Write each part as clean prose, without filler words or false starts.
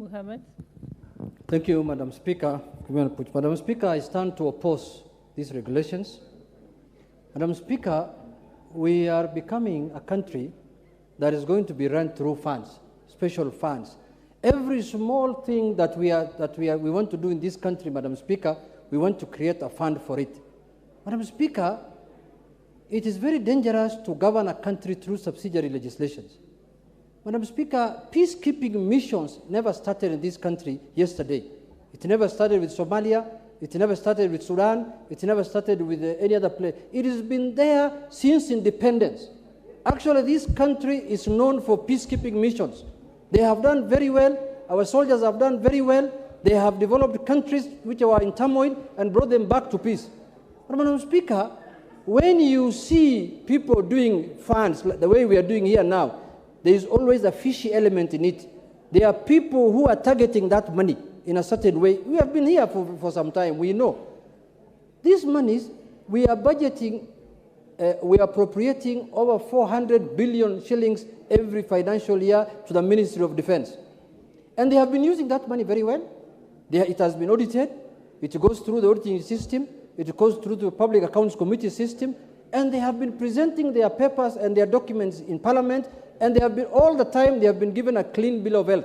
Mohammed. Thank you, Madam Speaker. Madam Speaker, I stand to oppose these regulations. Madam Speaker, we are becoming a country that is going to be run through funds, special funds. Every small thing that we want to do in this country, Madam Speaker, we want to create a fund for it. Madam Speaker, it is very dangerous to govern a country through subsidiary legislations. Madam Speaker, peacekeeping missions never started in this country yesterday. It never started with Somalia. It never started with Sudan. It never started with any other place. It has been there since independence. Actually, this country is known for peacekeeping missions. They have done very well. Our soldiers have done very well. They have developed countries which were in turmoil and brought them back to peace. But Madam Speaker, when you see people doing funds like the way we are doing here now, there is always a fishy element in it. There are people who are targeting that money in a certain way. We have been here for some time. We know. These monies, we are budgeting, we are appropriating over 400 billion shillings every financial year to the Ministry of Defense. And they have been using that money very well. It has been audited. It goes through the auditing system. It goes through the Public Accounts Committee system. And they have been presenting their papers and their documents in Parliament. And they have been, all the time, they have been given a clean bill of health.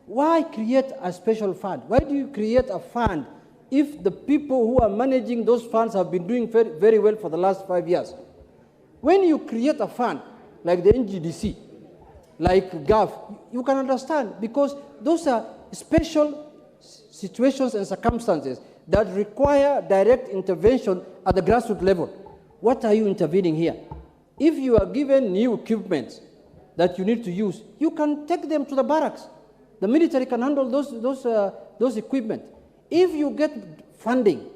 Why create a special fund? Why do you create a fund if the people who are managing those funds have been doing very, very well for the last 5 years? When you create a fund like the NGDC, like GAF, you can understand, because those are special situations and circumstances that require direct intervention at the grassroots level. What are you intervening here? If you are given new equipment that you need to use, you can take them to the barracks. The military can handle those equipment. If you get funding,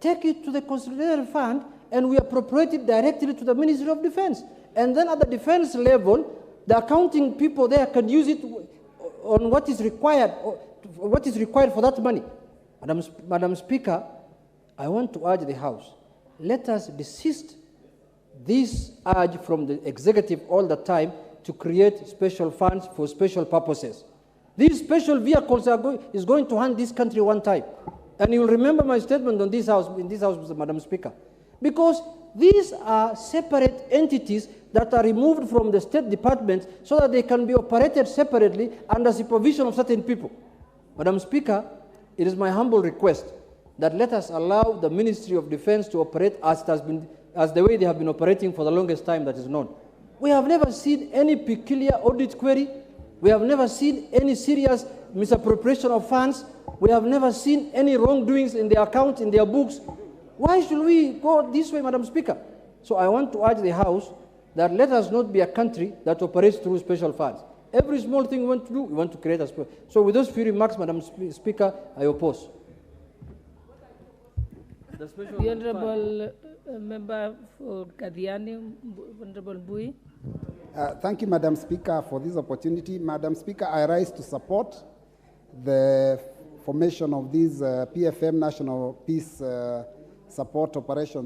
take it to the consolidated fund and we appropriate it directly to the Ministry of Defense. And then at the defense level, the accounting people there can use it on what is required for that money. Madam Speaker, I want to urge the House, let us desist this urge from the executive all the time to create special funds for special purposes. These special vehicles is going to hand this country one time. And you will remember my statement on this house, in this house, Madam Speaker. Because these are separate entities that are removed from the State Department so that they can be operated separately under supervision of certain people. Madam Speaker, it is my humble request that let us allow the Ministry of Defense to operate as the way they have been operating for the longest time that is known. We have never seen any peculiar audit query. We have never seen any serious misappropriation of funds. We have never seen any wrongdoings in their accounts, in their books. Why should we go this way, Madam Speaker? So I want to urge the House that let us not be a country that operates through special funds. Every small thing we want to do, we want to create a special. So with those few remarks, Madam Speaker, I oppose. The Honourable Member for Kadiani, Honourable Bui. Thank you, Madam Speaker, for this opportunity. Madam Speaker, I rise to support the formation of these PFM National Peace Support Operations